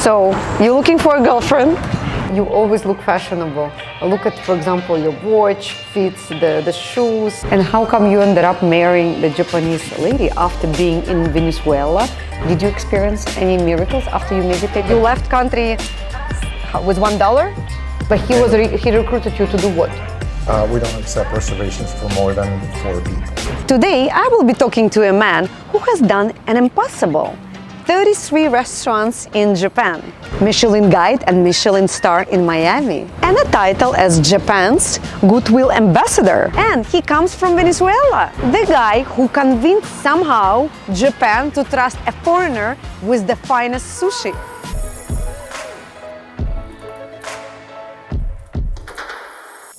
So you're looking for a girlfriend. You always look fashionable. Look at, for example, your watch fits the shoes. And how come you ended up marrying the Japanese lady after being in Venezuela? Did you experience any miracles after you meditated? You left country with $1, but he recruited you to do what? We don't accept reservations for more than 4 people. Today, I will be talking to a man who has done an impossible. 33 restaurants in Japan, Michelin Guide and Michelin Star in Miami, and a title as Japan's Goodwill Ambassador. And he comes from Venezuela, the guy who convinced somehow Japan to trust a foreigner with the finest sushi.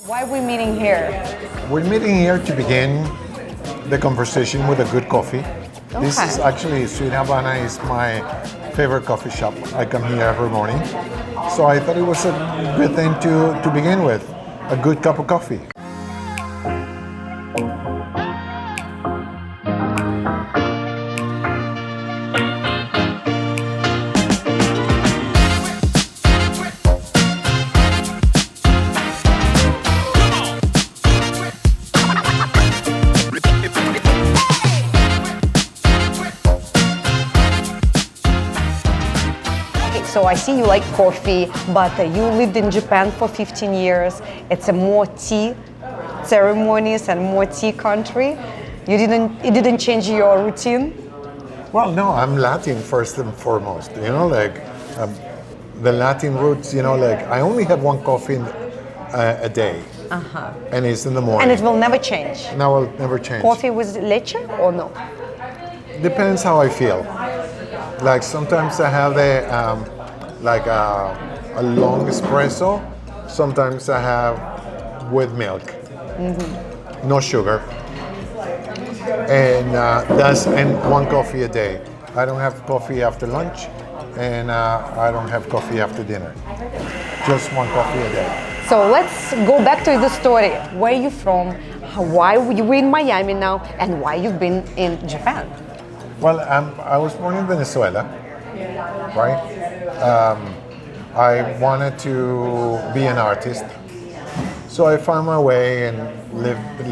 Why are we meeting here? We're meeting here to begin the conversation with a good coffee. Okay. This is actually, Sweet Habana is my favorite coffee shop. I come here every morning. So I thought it was a good thing to begin with, a good cup of coffee. So I see you like coffee, but you lived in Japan for 15 years. It's a more tea ceremonies and more tea country. It didn't change your routine? Well, no, I'm Latin first and foremost. You know, like the Latin roots. You know, like I only have one coffee a day, and it's in the morning. And it will never change. No, it will never change. Coffee with leche or no? Depends how I feel. Like sometimes I have the like a long espresso. Sometimes I have with milk, no sugar, and one coffee a day. I don't have coffee after lunch, and I don't have coffee after dinner. Just one coffee a day. So let's go back to the story. Where are you from? Why you were in Miami now, and why you've been in Japan? Well, I was born in Venezuela, right? I wanted to be an artist, so I found my way and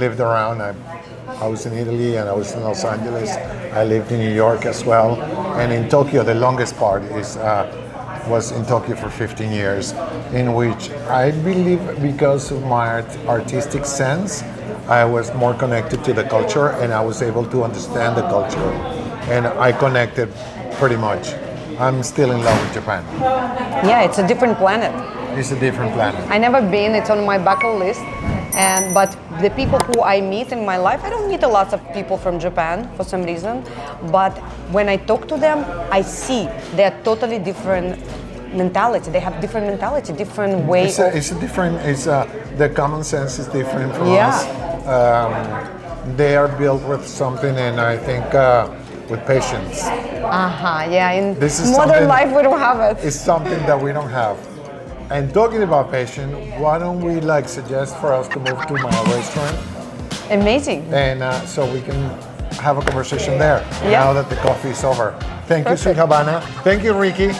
lived around. I was in Italy and I was in Los Angeles. I lived in New York as well, and in Tokyo. The longest part was in Tokyo for 15 years, in which I believe because of my artistic sense, I was more connected to the culture and I was able to understand the culture, and I connected pretty much. I'm still in love with Japan. Yeah, it's a different planet. It's a different planet. I never been, it's on my bucket list. But the people who I meet in my life, I don't meet a lot of people from Japan for some reason. But when I talk to them, I see they're totally different mentality. They have different mentality, different way. The common sense is different from us. They are built with something, and I think with patience. Yeah, in modern life we don't have it. It's something that we don't have. And talking about patience, why don't we suggest for us to move to my restaurant? Amazing. And so we can have a conversation there now that the coffee is over. Thank you, Sweet Habana. Thank you, Ricky,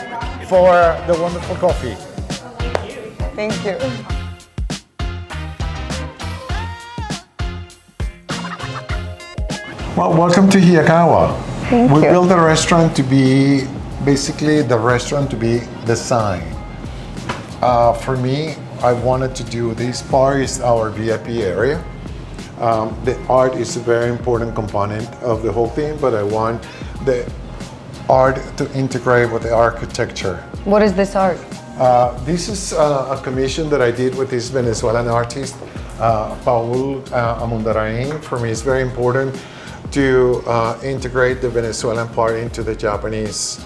for the wonderful coffee. Thank you. Well, welcome to Hiyakawa. We built the restaurant to be, basically the restaurant to be the sign. For me, I wanted to do this part is our VIP area. The art is a very important component of the whole thing, but I want the art to integrate with the architecture. What is this art? This is a commission that I did with this Venezuelan artist, Paul Amundarain. For me, it's very important to integrate the Venezuelan part into the Japanese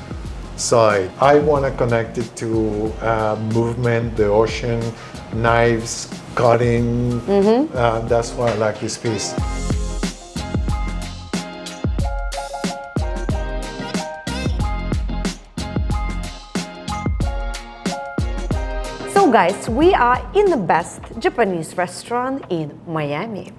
side. I want to connect it to movement, the ocean, knives, cutting. That's why I like this piece. So guys, we are in the best Japanese restaurant in Miami.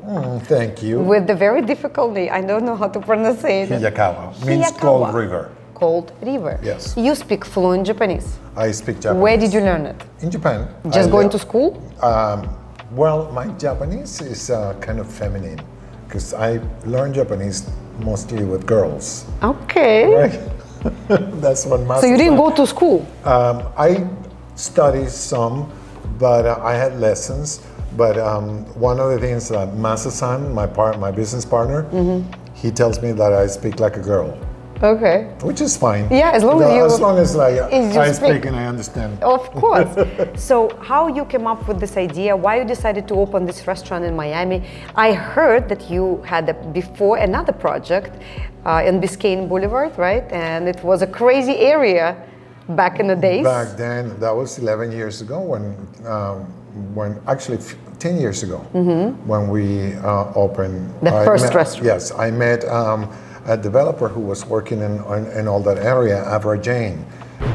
Thank you. With the very difficult name, I don't know how to pronounce it. Hiyakawa means cold river. called river. Yes. You speak fluent Japanese. I speak Japanese. Where did you learn it? In Japan. Just going to school? Well, my Japanese is kind of feminine because I learned Japanese mostly with girls. Okay. Right? That's what So you didn't go to school? I studied some, but I had lessons. But one of the things, Masa-san, my business partner, he tells me that I speak like a girl. Okay. Which is fine. Yeah, as long as I speak and I understand. Of course. So how you came up with this idea, why you decided to open this restaurant in Miami? I heard that you had before another project in Biscayne Boulevard, right? And it was a crazy area back in the days. Back then, that was 11 years ago when actually 10 years ago, when we opened. The first restaurant. Yes, I met a developer who was working in all that area, Avra Jane,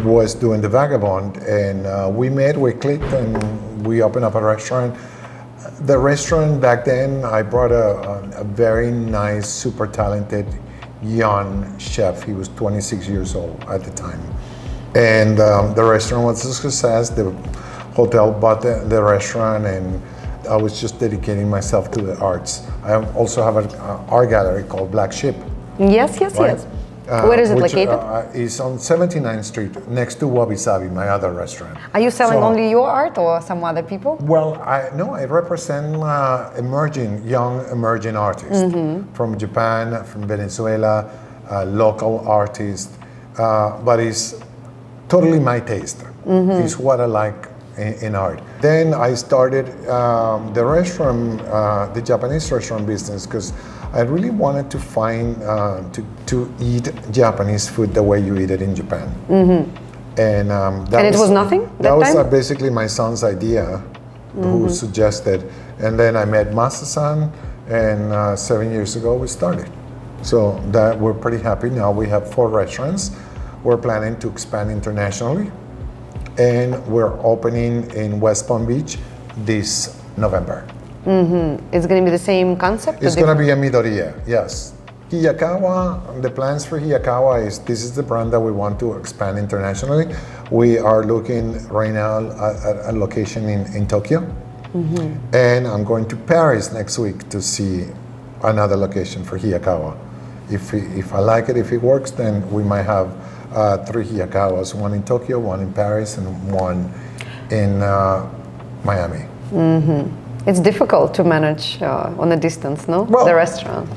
was doing the Vagabond, and we met, we clicked, and we opened up a restaurant. The restaurant back then, I brought a very nice, super talented young chef. He was 26 years old at the time. And the restaurant was a success. The hotel bought the restaurant, and I was just dedicating myself to the arts. I also have an art gallery called Black Ship. Yes. Where is it located? It's on 79th Street, next to Wabi Sabi, my other restaurant. Are you selling only your art or some other people? Well, I represent young emerging artists from Japan, from Venezuela, local artists, but it's totally my taste. It's what I like in art. Then I started the restaurant, the Japanese restaurant business, because I really wanted to find, to eat Japanese food the way you eat it in Japan. And it was nothing? That was basically my son's idea, who suggested. And then I met Masa-san, and 7 years ago we started. So that we're pretty happy. Now we have 4 restaurants. We're planning to expand internationally. And we're opening in West Palm Beach this November. It's going to be the same concept? It's going to be a Midoriya, yes. Hiyakawa, the plans for Hiyakawa is, this is the brand that we want to expand internationally. We are looking right now at a location in Tokyo. And I'm going to Paris next week to see another location for Hiyakawa. If I like it, if it works, then we might have 3 Hiyakawas, one in Tokyo, one in Paris, and one in Miami. It's difficult to manage on a distance, no? Well, the restaurant.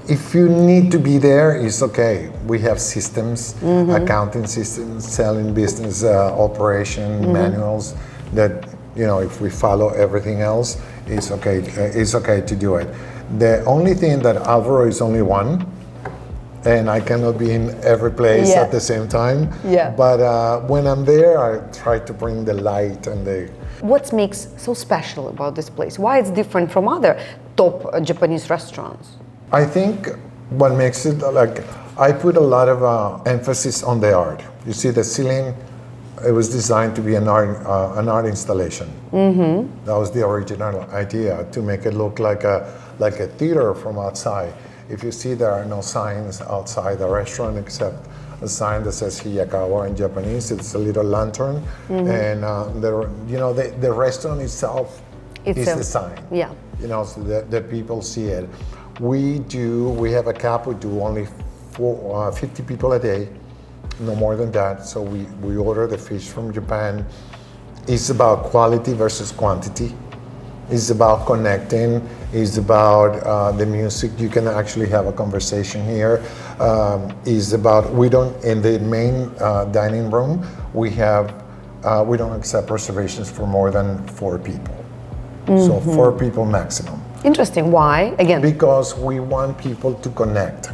If you need to be there, it's okay. We have systems, accounting systems, selling business operation manuals that, if we follow everything else, it's okay. It's okay to do it. The only thing that Alvaro is only one, and I cannot be in every place at the same time. But when I'm there, I try to bring the light and the... What makes so special about this place? Why it's different from other top Japanese restaurants? I think what makes it, I put a lot of emphasis on the art. You see the ceiling, it was designed to be an art installation. That was the original idea, to make it look like a theater from outside. If you see, there are no signs outside the restaurant except a sign that says Hiyakawa in Japanese. It's a little lantern, and the restaurant itself is the sign. So the people see it. We have a cap. We do only 50 people a day, no more than that. So we order the fish from Japan. It's about quality versus quantity. It's about connecting. It's about the music. You can actually have a conversation here. It's about, in the main dining room, we don't accept reservations for more than 4 people. So 4 people maximum. Interesting. Why? Again? Because we want people to connect.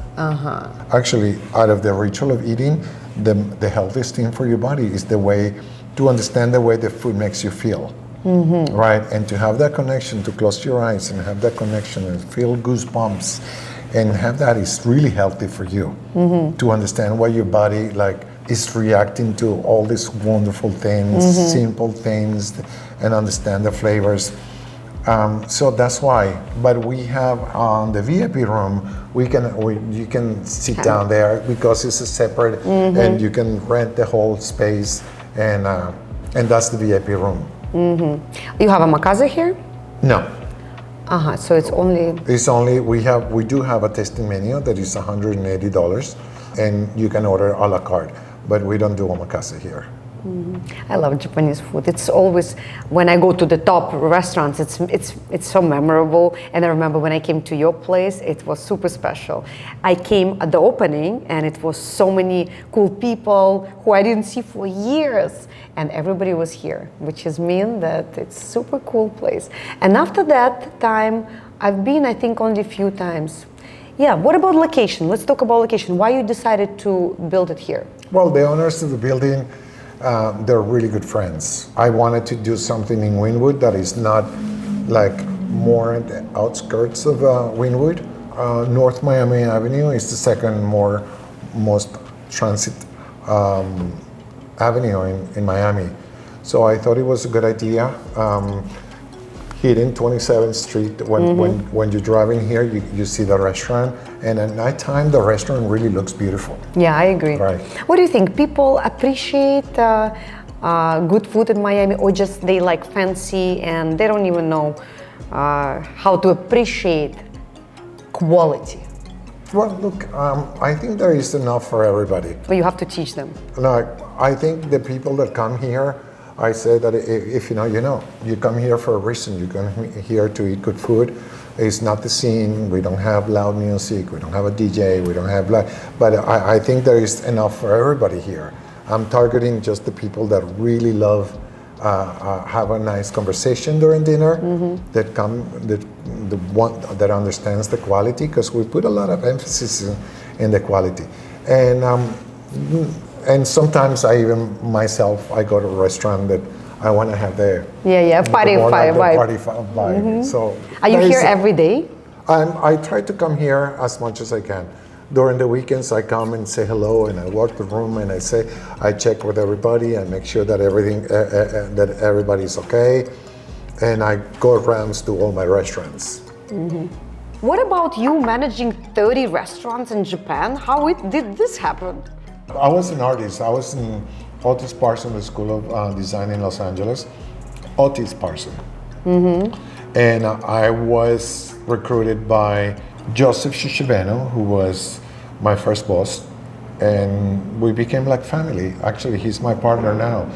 Actually, out of the ritual of eating, the healthiest thing for your body is the way to understand the way the food makes you feel. Right? And to have that connection, to close your eyes and have that connection and feel goosebumps and have that is really healthy for you. To understand why your body is reacting to all these wonderful things, simple things, and understand the flavors. So that's why. But we have on the VIP room, you can sit down there because it's a separate, and you can rent the whole space, and that's the VIP room. You have a macasa here? No, So it's only. we do have a tasting menu that is $180, and you can order a la carte, but we don't do omakase here. I love Japanese food. It's always, when I go to the top restaurants, it's so memorable. And I remember when I came to your place, it was super special. I came at the opening, and it was so many cool people who I didn't see for years, and everybody was here, which is mean that it's super cool place. And after that time, I've been, I think, only a few times. Yeah, what about location? Let's talk about location. Why you decided to build it here? Well, the owners of the building, they're really good friends. I wanted to do something in Wynwood that is not like more at the outskirts of Wynwood. North Miami Avenue is the second most transit avenue in Miami. So I thought it was a good idea. Hitting 27th Street, when you're driving here, you see the restaurant, and at nighttime the restaurant really looks beautiful. Yeah, I agree. Right. What do you think? People appreciate good food in Miami, or just they like fancy and they don't even know how to appreciate quality? Well, look, I think there is enough for everybody. But you have to teach them. Like, I think the people that come here, I say that if you know, you know. You come here for a reason. You come here to eat good food. It's not the scene. We don't have loud music. We don't have a DJ. We don't have but I think there is enough for everybody here. I'm targeting just the people that really love have a nice conversation during dinner, that come, that understands the quality, because we put a lot of emphasis in the quality. And sometimes I go to a restaurant that I want to have the party vibe. Party vibe. So are you here every day? I try to come here as much as I can. During the weekends, I come and say hello, and I walk the room, and I check with everybody, and make sure that everybody's okay, and I go around to all my restaurants. What about you managing 30 restaurants in Japan? How did this happen? I was an artist. I was in Otis Parsons School of Design in Los Angeles. Otis Parsons. And I was recruited by Joseph Shishibeno, who was my first boss, and we became like family. Actually, he's my partner now.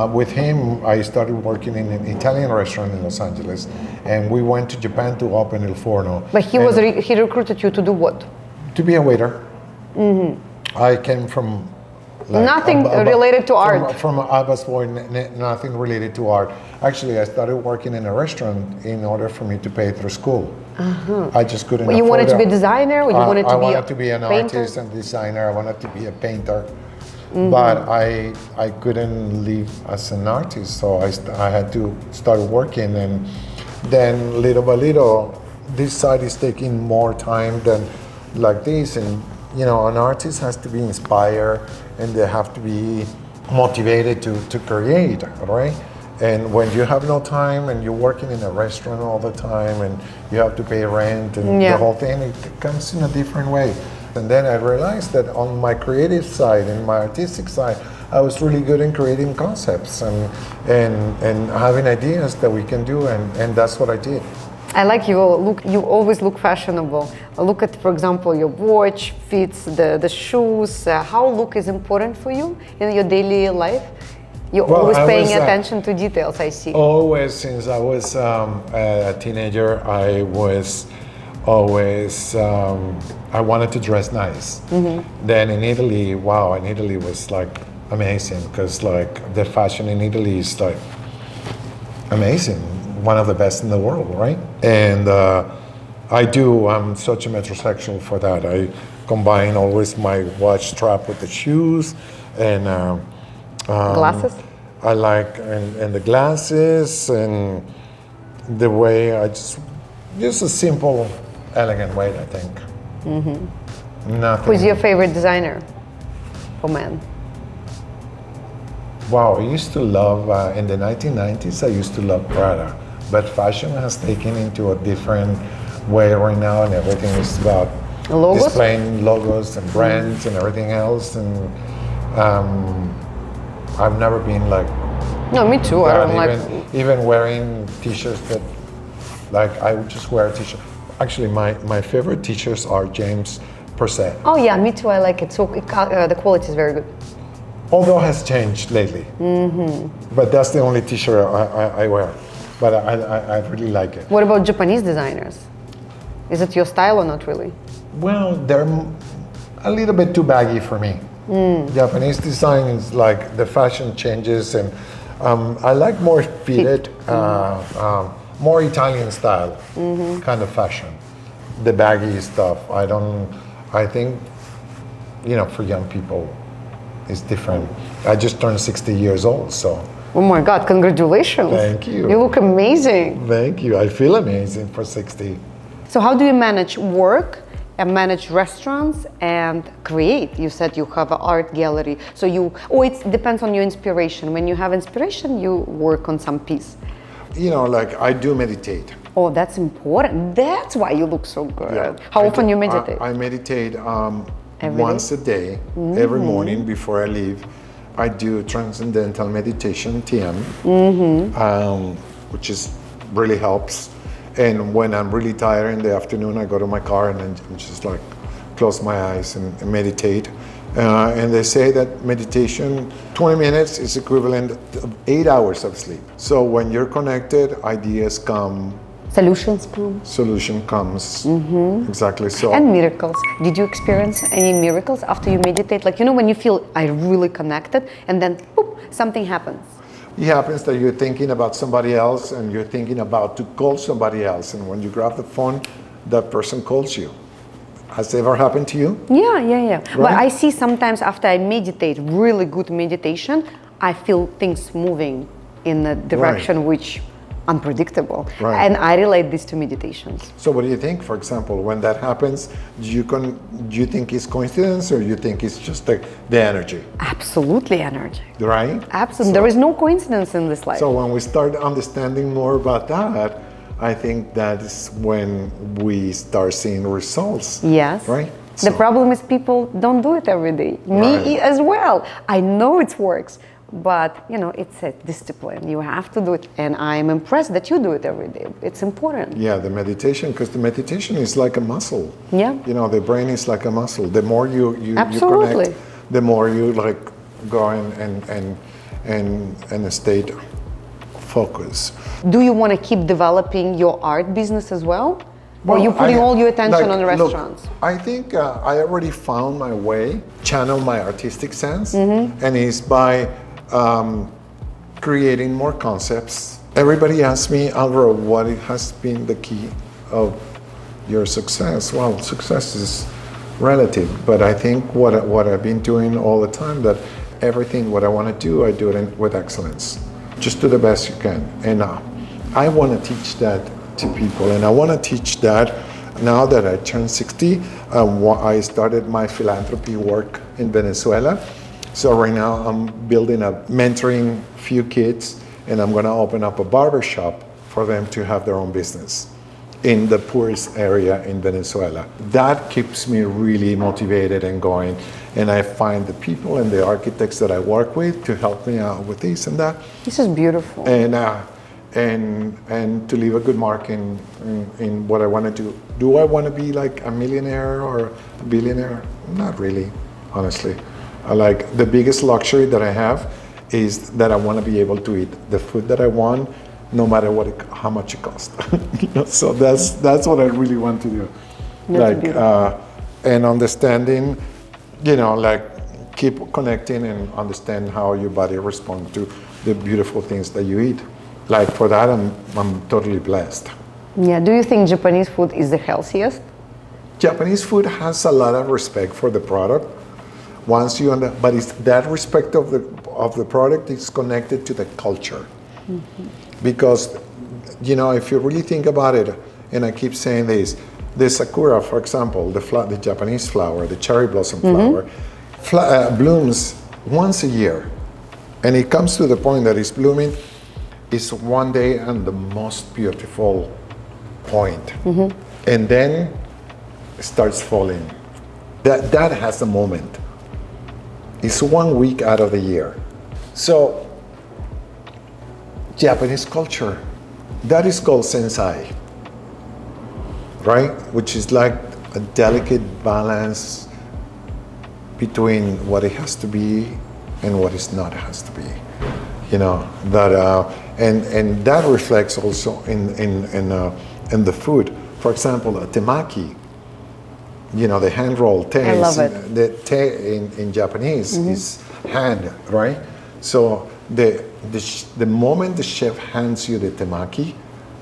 With him, I started working in an Italian restaurant in Los Angeles, and we went to Japan to open Il Forno. But he recruited you to do what? To be a waiter. I came from nothing related to art. I was born nothing related to art. Actually, I started working in a restaurant in order for me to pay through school. I just couldn't. But you wanted to be a designer, or you wanted to be I wanted to be an artist and designer. I wanted to be a painter, but I couldn't live as an artist, so I had to start working, and then little by little, this side is taking more time than like this, and you know, an artist has to be inspired, and they have to be motivated to create, right? And when you have no time, and you're working in a restaurant all the time, and you have to pay rent, and the whole thing, it comes in a different way. And then I realized that on my creative side and my artistic side, I was really good in creating concepts and having ideas that we can do, and that's what I did. I like your look. You always look fashionable. Look at, for example, your watch fits the shoes. How look is important for you in your daily life? You're always paying attention to details, I see. Always, since I was a teenager, I was always, I wanted to dress nice. Then in Italy, in Italy was like amazing, because like the fashion in Italy is like amazing. One of the best in the world, right? And I'm such a metrosexual for that. I combine always my watch strap with the shoes, and glasses? I like, and the glasses, and the way I just a simple, elegant way, I think. Nothing. Who's your favorite designer for men? Wow, I used to love, in the 1990s, I used to love Prada. But fashion has taken into a different way right now, and everything is about Logos? displaying logos and brands and everything else. And I've never been like No, me too. I that, don't like. even wearing t-shirts that, like, I would just wear a t-shirt. Actually, my favorite t-shirts are James Percent. Oh yeah, me too. I like it. So the quality is very good. Although it has changed lately. But that's the only t-shirt I wear. But I really like it. What about Japanese designers? Is it your style or not really? Well, they're a little bit too baggy for me. Japanese design is like the fashion changes, and I like more fitted, more Italian style kind of fashion. The baggy stuff, I think, for young people, it's different. I just turned 60 years old, so. Oh my God, congratulations. Thank you. You look amazing. Thank you. I feel amazing for 60. So how do you manage work and manage restaurants and create? You said you have an art gallery. So it depends on your inspiration. When you have inspiration, you work on some piece. Like I do meditate. Oh, that's important. That's why you look so good. Yeah, How often you meditate? I meditate Every once day? a day, every morning before I leave. I do transcendental meditation, TM, which really helps. And when I'm really tired in the afternoon, I go to my car and just like close my eyes and meditate. And they say that meditation, 20 minutes is equivalent to 8 hours of sleep. So when you're connected, ideas come. Solutions come. Solution comes. Exactly so. And miracles. Did you experience any miracles after you meditate? Like, when you feel I really connected and then boop, something happens. It happens that you're thinking about somebody else and you're thinking about to call somebody else. And when you grab the phone, that person calls you. Has it ever happened to you? Yeah. Right? But I see sometimes after I meditate, really good meditation, I feel things moving in a direction which unpredictable. Right. And I relate this to meditations. So what do you think, for example, when that happens, do you think it's coincidence or you think it's just the energy? Absolutely energy. Right? Absolutely. So, There is no coincidence in this life. So when we start understanding more about that, I think that is when we start seeing results. Yes. Right? The problem is people don't do it every day. Right. Me as well. I know it works. But, it's a discipline. You have to do it. And I'm impressed that you do it every day. It's important. Yeah, the meditation, because the meditation is like a muscle. Yeah. The brain is like a muscle. The more you Absolutely. connect, the more you go and stay focus. Do you want to keep developing your art business as well? Or are you putting all your attention on the restaurants? Look, I think I already found my way, channel my artistic sense, and it's by creating more concepts. Everybody asks me, Alvaro, what has been the key of your success? Well, success is relative, but I think what I've been doing all the time, that everything what I want to do, I do it with excellence. Just do the best you can. And I want to teach that to people, and I want to teach that now that I turned 60. I started my philanthropy work in Venezuela. So right now I'm mentoring few kids, and I'm going to open up a barber shop for them to have their own business in the poorest area in Venezuela. That keeps me really motivated and going, and I find the people and the architects that I work with to help me out with this and that. This is beautiful. And to leave a good mark in what I want to do. Do I want to be like a millionaire or a billionaire? Not really, honestly. The biggest luxury that I have is that I want to be able to eat the food that I want, no matter how much it costs. So that's what I really want to do. And understanding, keep connecting and understand how your body responds to the beautiful things that you eat. For that, I'm totally blessed. Yeah. Do you think Japanese food is the healthiest? Japanese food has a lot of respect for the product. But it's that respect of the product is connected to the culture. Because, if you really think about it, and I keep saying this, the sakura, for example, the Japanese flower, the cherry blossom flower, blooms once a year. And it comes to the point that it's blooming is one day and the most beautiful point. And then it starts falling. That has a moment. It's 1 week out of the year. So, Japanese culture, that is called sensai, right? Which is like a delicate balance between what it has to be and what it not has to be. You know, that and that reflects also in the food. For example, a temaki, you know, the hand rolled te. I love it. The te in Japanese is hand, right? So the moment the chef hands you the temaki,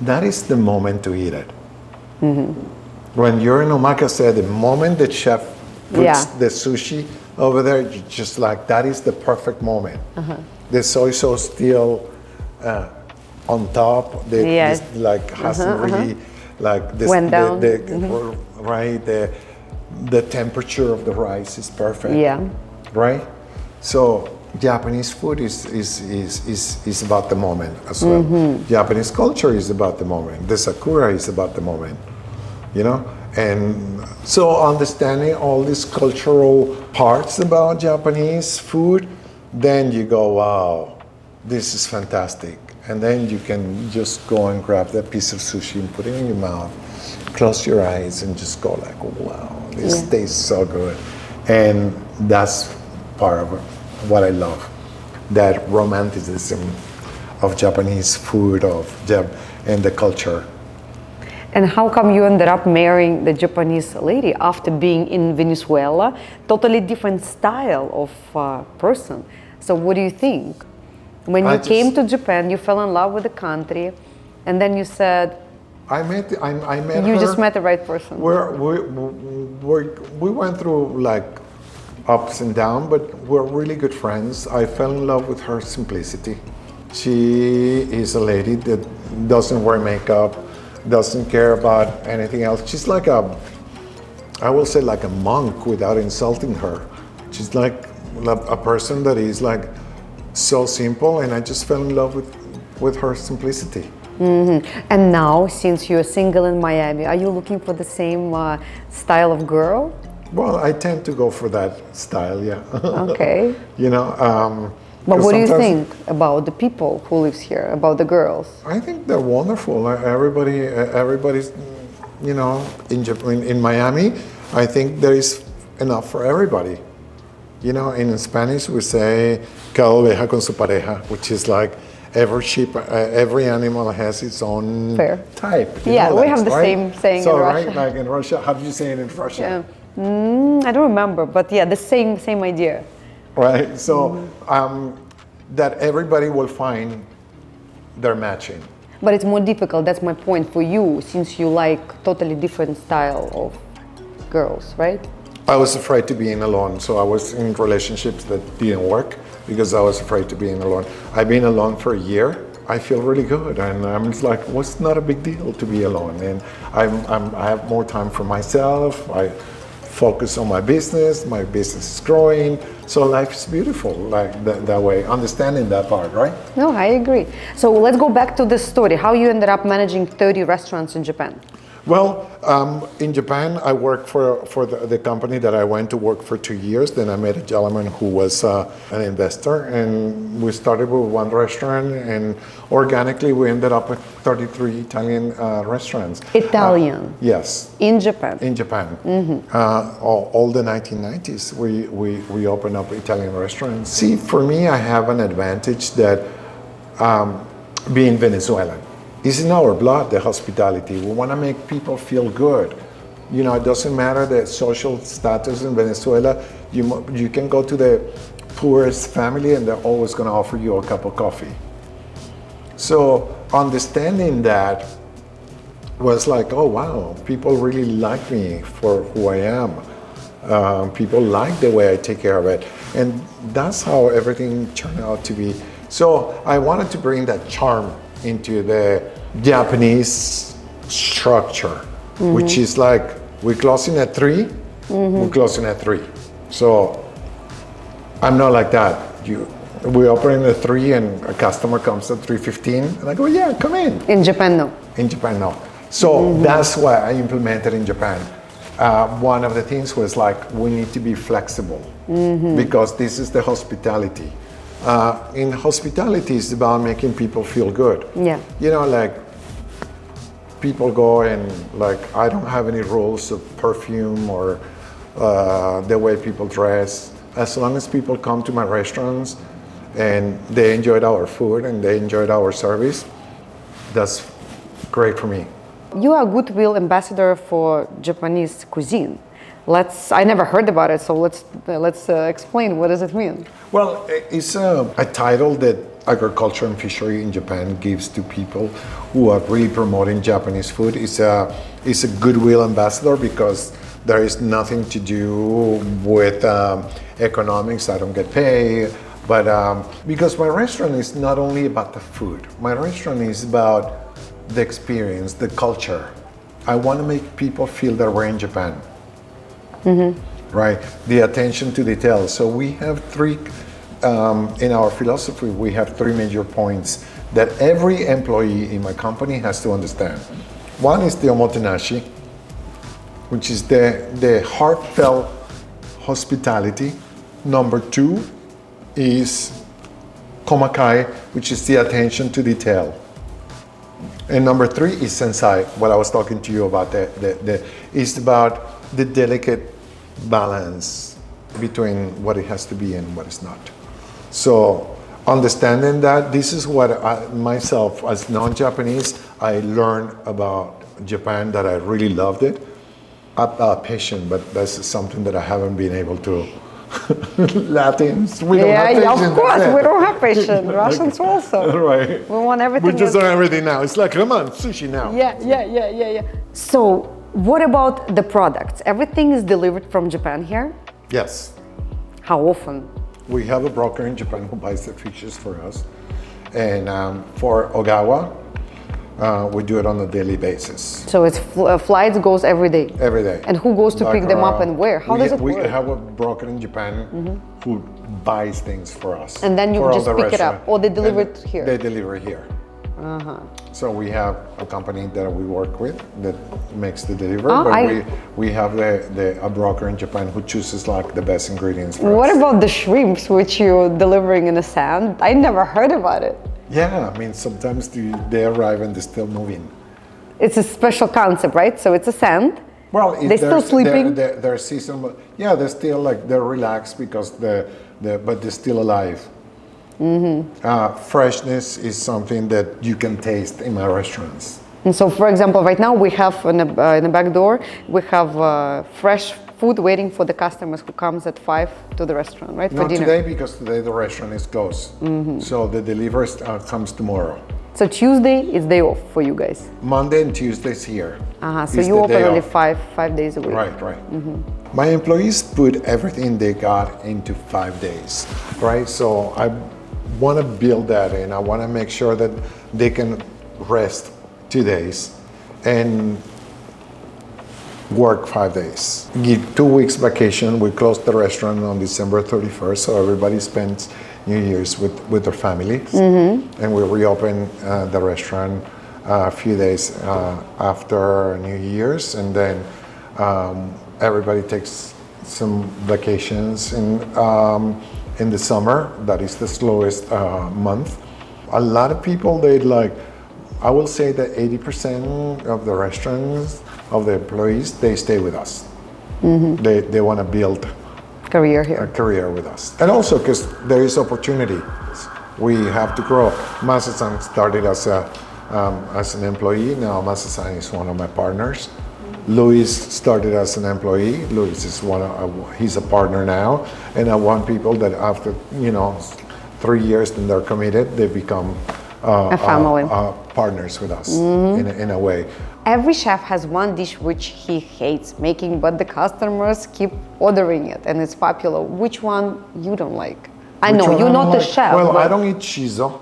that is the moment to eat it. When you're in omakase, the moment the chef puts the sushi over there, you just like, that is the perfect moment. The soy sauce still on top. This, like hasn't really like this. Went down. Right. The temperature of the rice is perfect. Yeah. Right. So Japanese food is about the moment as well. Japanese culture is about the moment. The sakura is about the moment. You know, and so understanding all these cultural parts about Japanese food, then you go, wow, this is fantastic. And then you can just go and grab that piece of sushi and put it in your mouth, close your eyes and just go like, wow, this tastes so good. And that's part of what I love, that romanticism of Japanese food, and the culture. And how come you ended up marrying the Japanese lady after being in Venezuela? Totally different style of person. So what do you think? When you came to Japan, you fell in love with the country, and then you said, I met you her. just met the right person. We went through like ups and downs, but we're really good friends. I fell in love with her simplicity. She is a lady that doesn't wear makeup, doesn't care about anything else. She's like I will say like a monk without insulting her. She's like a person that is like so simple, and I just fell in love with her simplicity. And now, since you're single in Miami, are you looking for the same style of girl? Well, I tend to go for that style, yeah. Okay. You know, but what do you think about the people who lives here, about the girls? I think they're wonderful. Everybody's, you know, in Miami, I think there is enough for everybody. You know, in Spanish we say cada oveja con su pareja, which is like every sheep, every animal has its own type. Yeah, we have the same saying in Russia. Right, like in Russia, how do you say it in Russia? I don't remember, but yeah, the same idea. Right, so that everybody will find their matching. But it's more difficult, that's my point for you, since you like totally different style of girls, right? I was afraid to being alone, so I was in relationships that didn't work because I was afraid to being alone. I've been alone for a year. I feel really good, and I'm just like, well, it's not a big deal to be alone, and I have more time for myself. I focus on my business is growing, so life is beautiful like that way, understanding that part, right? No, I agree. So let's go back to the story, how you ended up managing 30 restaurants in Japan. Well, in Japan, I worked for the company that I went to work for 2 years. Then I met a gentleman who was an investor, and we started with one restaurant, and organically we ended up with 33 Italian restaurants. Italian? Yes. In Japan? In Japan. All the 1990s, we opened up Italian restaurants. See, for me, I have an advantage that being Venezuelan. It's in our blood, the hospitality. We want to make people feel good. You know, it doesn't matter the social status in Venezuela. You can go to the poorest family and they're always going to offer you a cup of coffee. So understanding that was like, oh wow, people really like me for who I am. People like the way I take care of it. And that's how everything turned out to be. So I wanted to bring that charm into the Japanese structure, which is like, we're closing at 3, we're closing at 3. So I'm not like that. We open at 3 and a customer comes at 3:15. And I go, yeah, come in. In Japan, no. In Japan, no. So that's why I implemented in Japan. One of the things was like, we need to be flexible because this is the hospitality. In hospitality, it's about making people feel good. Yeah. You know, like people go and like, I don't have any rules of perfume or the way people dress. As long as people come to my restaurants and they enjoyed our food and they enjoyed our service, that's great for me. You are a Goodwill ambassador for Japanese cuisine. I never heard about it, so let's explain. What does it mean? Well, it's a title that agriculture and fishery in Japan gives to people who are really promoting Japanese food. It's a Goodwill ambassador because there is nothing to do with economics. I don't get paid, but because my restaurant is not only about the food. My restaurant is about the experience, the culture. I want to make people feel that we're in Japan. Right? The attention to detail. So we have in our philosophy, we have 3 major points that every employee in my company has to understand. One is the omotenashi, which is the heartfelt hospitality. Number 2 is komakai, which is the attention to detail. And number 3 is sensai, what I was talking to you about. It's about the delicate balance between what it has to be and what it's not. So understanding that, this is what myself as non-Japanese, I learned about Japan, that I really loved it. I'm patient, but that's something that I haven't been able to. Latins, we don't have patience. Of course, we don't have patience. Russians also. Right. We want everything. We just want everything now. It's like, come on, sushi now. Yeah. So, what about the products? Everything is delivered from Japan here? Yes. How often? We have a broker in Japan who buys the fishes for us. And for Ogawa, we do it on a daily basis. So it's flights goes every day? Every day. And who goes to pick them up and where? How does it work? We have a broker in Japan who buys things for us. And then you just pick it up, or they deliver it here? They deliver it here. So we have a company that we work with that makes the delivery, but we have a broker in Japan who chooses like the best ingredients for us. What about the shrimps which you're delivering in the sand? I never heard about it. Yeah, I mean, sometimes they arrive and they're still moving. It's a special concept, right? So it's a sand. Well, they're still sleeping. They're seasonal. Yeah, they're still like they're relaxed because but they're still alive. Freshness is something that you can taste in my restaurants. And so, for example, right now we have in the back door we have fresh food waiting for the customers who comes at 5 to the restaurant, right? Not for dinner. Today, because today the restaurant is closed. So the delivery comes tomorrow. So Tuesday is day off for you guys. Monday and Tuesdays here. So you open only 5 days a week. Right. My employees put everything they got into 5 days, right? So I want to build that in. I want to make sure that they can rest 2 days and work 5 days. Give 2 weeks vacation. We closed the restaurant on December 31st, so everybody spends New Year's with their families. And we reopen the restaurant a few days after New Year's, and then everybody takes some vacations in the summer. That is the slowest month. A lot of people, I will say that 80% of the restaurants, of the employees, they stay with us. They want to build a career with us. And also because there is opportunity. We have to grow. Masa-san started as an employee. Now Masa-san is one of my partners. Luis started as an employee. Luis is he's a partner now. And I want people that after 3 years, then they're committed, they become a family. Partners with us in a way. Every chef has one dish which he hates making, but the customers keep ordering it and it's popular. Which one you don't like? I know you're not the chef. Well, I don't eat shiso,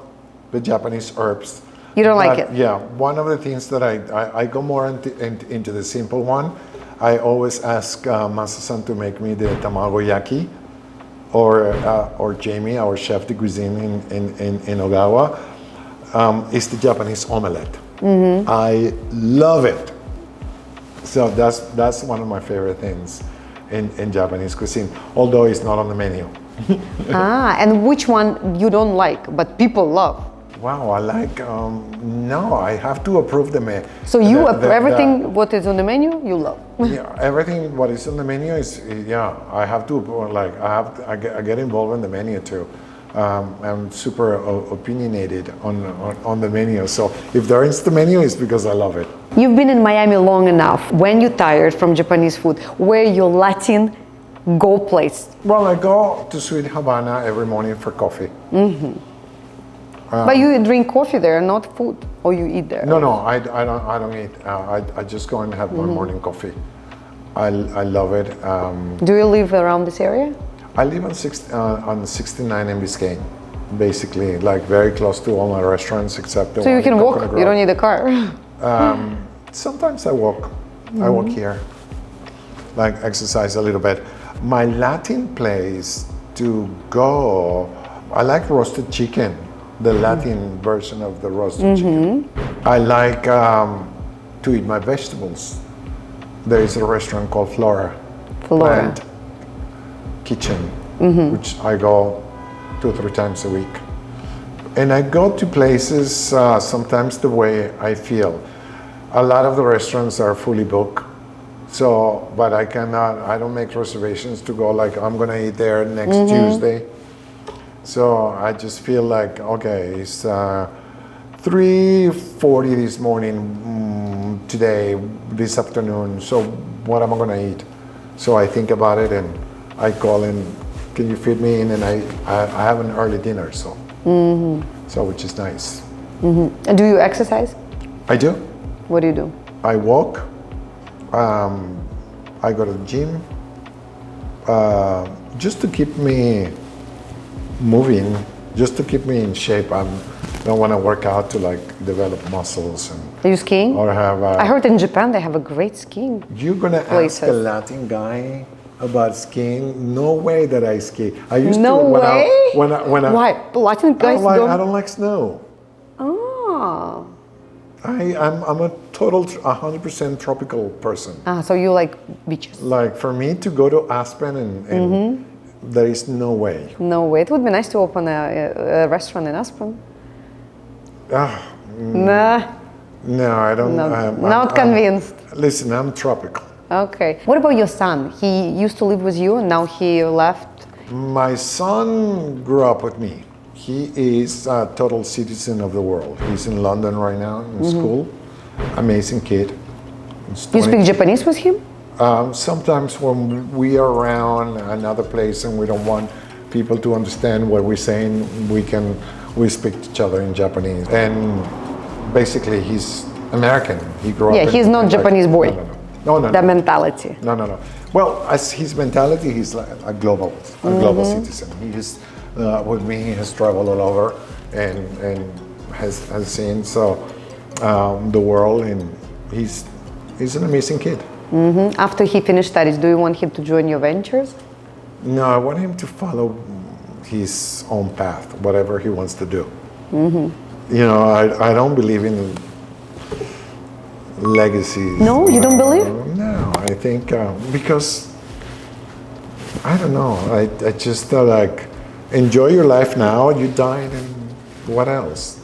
the Japanese herbs. You don't like it? Yeah, one of the things that I go more into the simple one. I always ask Masa-san to make me the tamago yaki. or Jamie, our chef de cuisine in Ogawa, is the Japanese omelette. I love it. So that's one of my favorite things in Japanese cuisine, although it's not on the menu. And which one you don't like, but people love? Wow, I like, no, I have to approve the menu. So you everything what is on the menu, you love? Yeah, everything what is on the menu is, yeah, I have to, like, I get involved in the menu too. I'm super opinionated on the menu. So if there is the menu, it's because I love it. You've been in Miami long enough. When you're tired from Japanese food, where your Latin go place? Well, I go to Sweet Habana every morning for coffee. But you drink coffee there, not food, or you eat there? No, I don't eat. I just go and have my morning coffee. I love it. Do you live around this area? I live on 69 in Biscayne, basically, like very close to all my restaurants except the so one you can in walk. Coconut Grove. You don't need a car. Sometimes I walk. I walk here, like exercise a little bit. My Latin place to go, I like roasted chicken, the Latin version of the roasted chicken. I like to eat my vegetables. There is a restaurant called Flora. Plant Kitchen, which I go 2 or 3 times a week. And I go to places sometimes the way I feel. A lot of the restaurants are fully booked. So, but I don't make reservations to go like, I'm gonna eat there next Tuesday. So I just feel like, okay, it's 3:40 this morning, today, this afternoon. So what am I gonna eat? So I think about it and I call in, can you fit me in? And I have an early dinner, so so which is nice. And do you exercise? I do. What do you do? I walk. I go to the gym just to keep me moving, just to keep me in shape. I don't want to work out to like develop muscles and. Are you skiing? Or have. I heard in Japan they have a great skiing. You're gonna ask a Latin guy about skiing? No way that I ski. I used no to way. When I Why? Latin guys don't. I don't like snow. Oh. I'm a total 100% tropical person. So you like beaches? Like for me to go to Aspen and there is no way. No way. It would be nice to open a restaurant in Aspen. Nah. No, I don't. Not convinced. Listen, I'm tropical. Okay. What about your son? He used to live with you and now he left? My son grew up with me. He is a total citizen of the world. He's in London right now in school. Amazing kid. You speak Japanese with him? Sometimes when we are around another place and we don't want people to understand what we're saying, we speak to each other in Japanese. And basically he's American. He grew up. Yeah, he's not Japanese boy. No. The mentality. No. Well, as his mentality, he's like a global citizen. He is with me. He has traveled all over and has seen the world, and he's an amazing kid. After he finished studies, do you want him to join your ventures? No, I want him to follow his own path, whatever he wants to do. You know, I don't believe in legacies. No, you don't believe? No, I think because I don't know. I just like enjoy your life now. You died, and what else?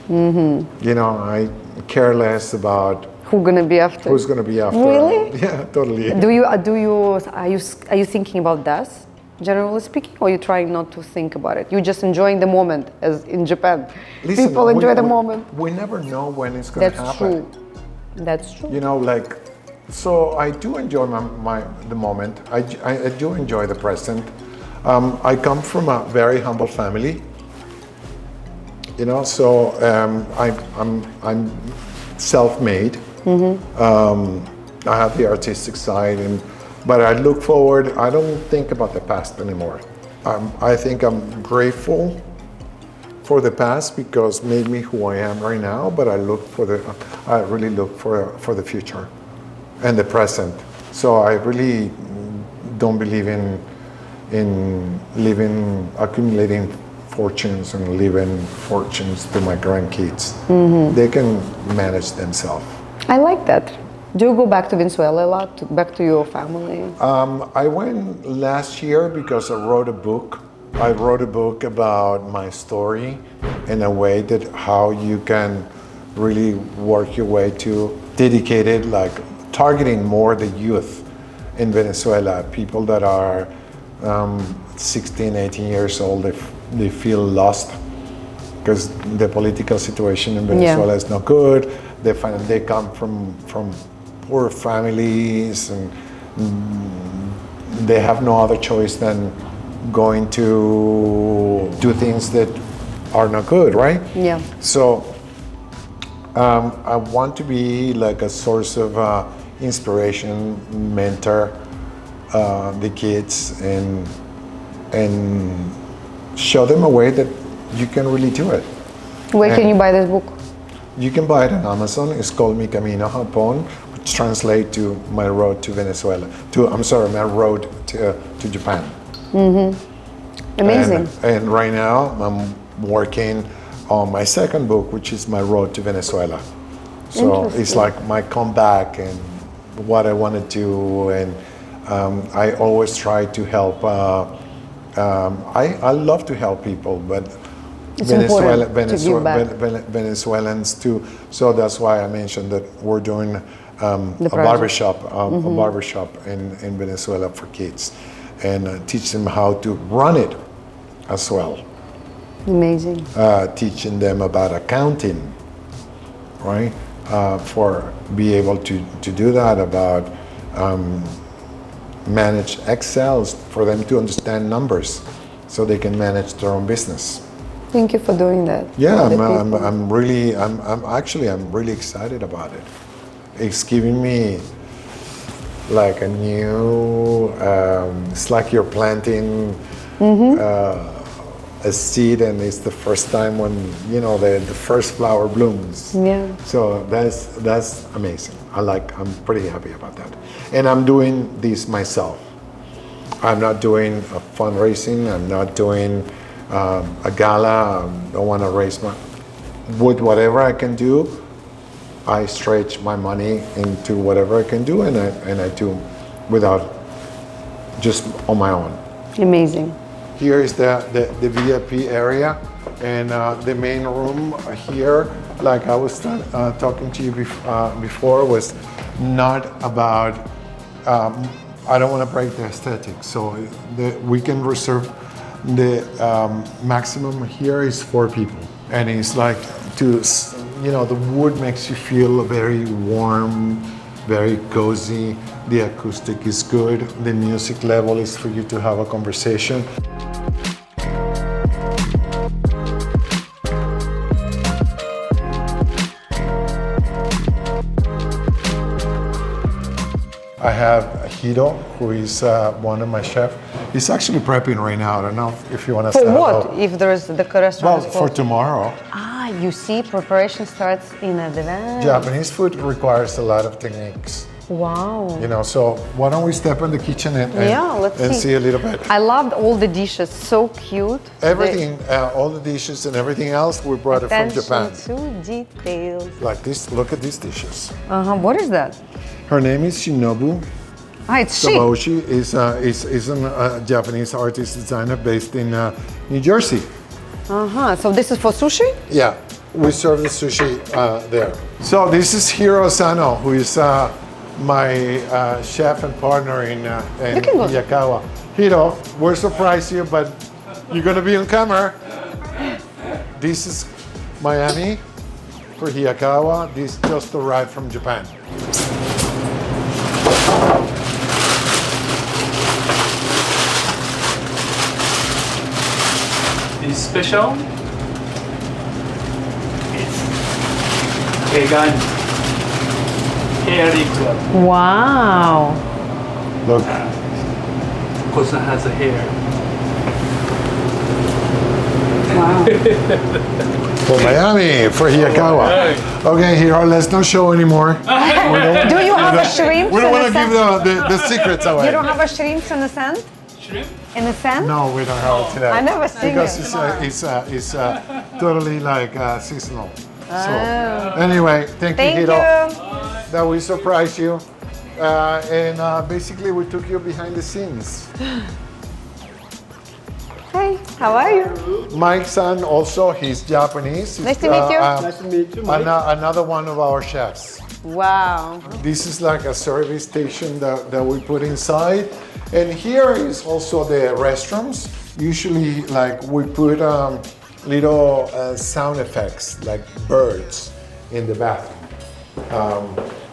You know, I care less about who's gonna be after. Who's gonna be after? Really? Yeah, totally. Are you thinking about death, generally speaking, or are you trying not to think about it? You're just enjoying the moment, as in Japan. Listen, people enjoy the moment. We never know when it's gonna happen. That's true. That's true. You know, like, so I do enjoy the moment. I do enjoy the present. I come from a very humble family. You know, so I'm self-made. I have the artistic side, but I look forward. I don't think about the past anymore. I think I'm grateful for the past because made me who I am right now. But I really look for the future and the present. So I really don't believe in in living, accumulating fortunes and leaving fortunes to my grandkids. They can manage themselves. I like that. Do you go back to Venezuela a lot? Back to your family? I went last year because I wrote a book. I wrote a book about my story in a way that how you can really work your way to dedicated, like targeting more the youth in Venezuela, people that are 16, 18 years old, they feel lost because the political situation in Venezuela is not good. They find they come from poor families and they have no other choice than going to do things that are not good, right? Yeah. So I want to be like a source of inspiration, mentor the kids and show them a way that you can really do it. Where can you buy this book? You can buy it on Amazon. It's called Mi Camino Japón, which translates to My Road to Venezuela. My road to Japan. Amazing. And right now I'm working on my second book, which is My Road to Venezuela. So it's like my comeback and what I want to do, and I always try to help. I love to help people, but it's Venezuelans too. So that's why I mentioned that we're doing a barbershop in Venezuela for kids, and teach them how to run it as well. Amazing. Teaching them about accounting, right? For be able to do that, about manage Excels, for them to understand numbers so they can manage their own business. Thank you for doing that. Yeah, I'm really excited about it. It's giving me like a new, it's like you're planting a seed and it's the first time when, the first flower blooms. Yeah. So that's amazing. I'm pretty happy about that. And I'm doing this myself. I'm not doing a fundraising. I'm not doing a gala. I don't want to raise my, with whatever I can do, I stretch my money into whatever I can do, and I do without, just on my own. Amazing. Here is the VIP area, and the main room here, like I was talking to you before, was not about, I don't want to break the aesthetics, so we can reserve the maximum here is 4 people. And it's like the wood makes you feel very warm, very cozy. The acoustic is good. The music level is for you to have a conversation. I have Hiro, who is one of my chefs. He's actually prepping right now. I don't know if you want to. For what? If there's the restaurant. Well, for tomorrow. You see, preparation starts in advance. Japanese food requires a lot of techniques. Wow. So why don't we step in the kitchen and let's see a little bit. I loved all the dishes, so cute. Everything, all the dishes and everything else, we brought it from Japan. Attention to details. Like this, look at these dishes. What is that? Her name is Shinobu. It's she. Saboshi is a Japanese artist designer based in New Jersey. So this is for sushi? Yeah, we serve the sushi there. So this is Hiro Asano, who is my chef and partner in Hiyakawa. Hiro, we're surprising you, but you're gonna be on camera. This is Miami for Hiyakawa. This just arrived from Japan. This special is vegan hair liquid. Wow. Look. Because it has a hair. Wow. For Miami, for Hiyakawa. Okay, Hiro, let's not show anymore. Do you have a shrimp? We don't want to give the secrets away. You don't have a shrimp in the sand? shrimp? In the sand? No, we don't have it today. I never seen because it. it's totally like seasonal. So Oh. anyway, thank you, Thank Hiro, you. that we surprised you, and basically we took you behind the scenes. Hey, how are you? Mike's son also, he's Japanese. Nice to meet you. Nice to meet you, Mike. Another one of our chefs. Wow. This is like a service station that we put inside. And here is also the restrooms. Usually like we put little sound effects like birds in the bathroom.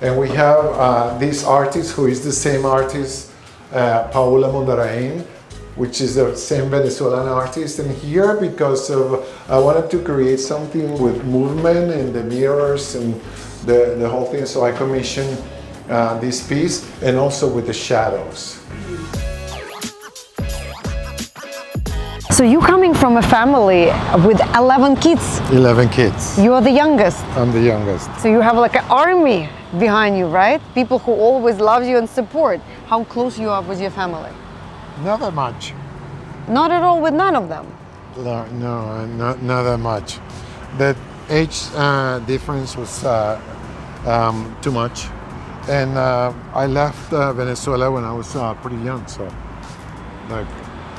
And we have this artist who is the same artist, Paola Mondarain, which is the same Venezuelan artist. And here, because of, I wanted to create something with movement and the mirrors and the whole thing, so I commissioned this piece, and also with the shadows. So you coming from a family with 11 kids. 11 kids. You are the youngest. I'm the youngest. So you have like an army behind you, right? People who always love you and support. How close you are with your family? Not that much. Not at all with none of them. No, not that much. The age difference was too much. And I left Venezuela when I was pretty young, so like,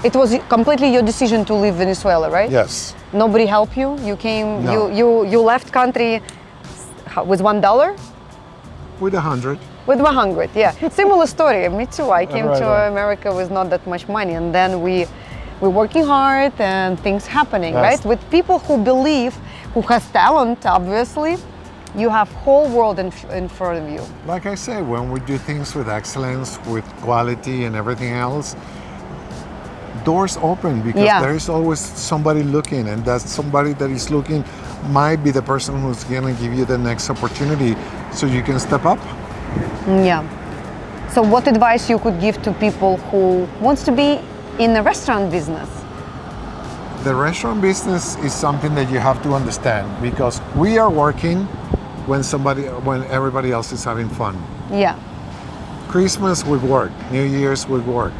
It was completely your decision to leave Venezuela, right? yes. Nobody helped you? You came, No. you left country with $1? With 100. With 100, yeah. Similar story, me too. I came Right to on. America with not that much money, and then we're working hard and things happening, Yes. right? With people who believe, who has talent, obviously, you have whole world in front of you. Like I say, when we do things with excellence, with quality and everything else, doors open because Yeah. there is always somebody looking, and that somebody that is looking might be the person who's gonna give you the next opportunity so you can step up. Yeah. So what advice you could give to people who wants to be in the restaurant business? The restaurant business is something that you have to understand because we are working when everybody else is having fun. Yeah. Christmas we work, New Year's we work,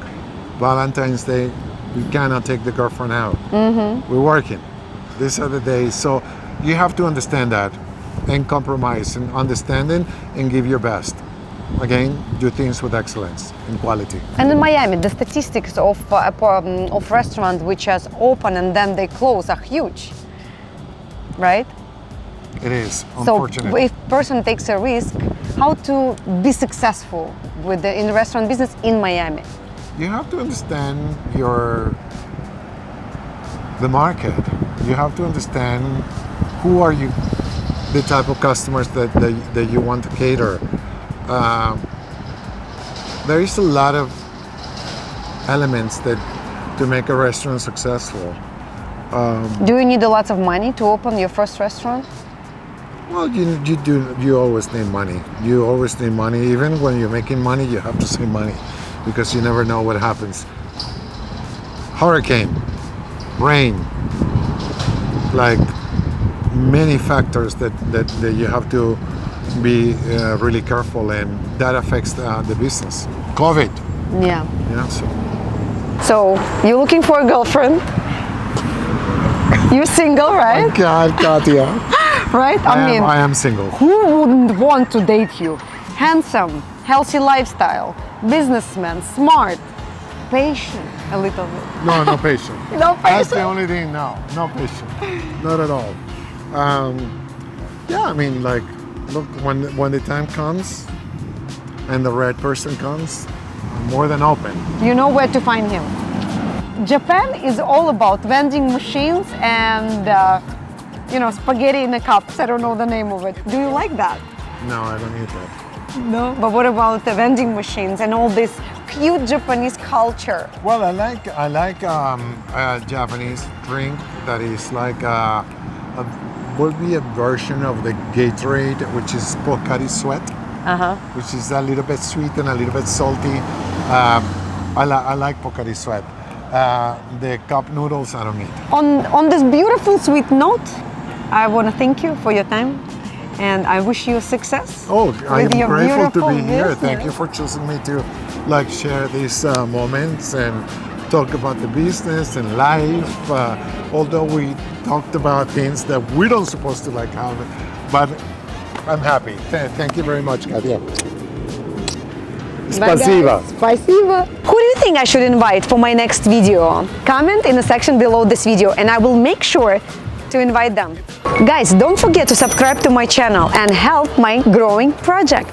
Valentine's Day we cannot take the girlfriend out. We're working. These are the days, so you have to understand that and compromise and understanding and give your best. Again, do things with excellence and quality. And in Miami, the statistics of restaurants which has open and then they close are huge, right? It is, So unfortunately. if person takes a risk, how to be successful in the restaurant business in Miami? You have to understand the market. You have to understand who are you, the type of customers that you want to cater. There is a lot of elements to make a restaurant successful. Do you need a lot of money to open your first restaurant? Well, you always need money. You always need money. Even when you're making money, you have to save money because you never know what happens. Hurricane, rain, like many factors that you have to be really careful, and that affects the business. COVID, Yeah. so. So you're looking for a girlfriend? You're single, right? God, KATYA. Right? I am single. Who wouldn't want to date you? Handsome, healthy lifestyle, businessman, smart, patient a little bit. No patient. No That's the patient? only thing. No patient. Not at all. Yeah, I mean, like, look, when the time comes and the right person comes, I'm more than open. You know where to find him. Japan is all about vending machines and spaghetti in the cups. I don't know the name of it. Do you like that? No, I don't need that. No. But what about the vending machines and all this cute Japanese culture? Well, I like a Japanese drink that is like would be a version of the Gatorade, which is Pocari Sweat, which is a little bit sweet and a little bit salty. I like Pocari Sweat. The cup noodles I don't need. On this beautiful sweet note, I want to thank you for your time and I wish you success. Oh, I with am your grateful to beautiful be here. business. Thank you for choosing me to share these moments and talk about the business and life, although we talked about things that we don't supposed to like have, but I'm happy. Thank you very much, Katya. Спасибо. Спасибо. Who do you think I should invite for my next video? Comment in the section below this video and I will make sure to invite them. Guys, don't forget to subscribe to my channel and help my growing project.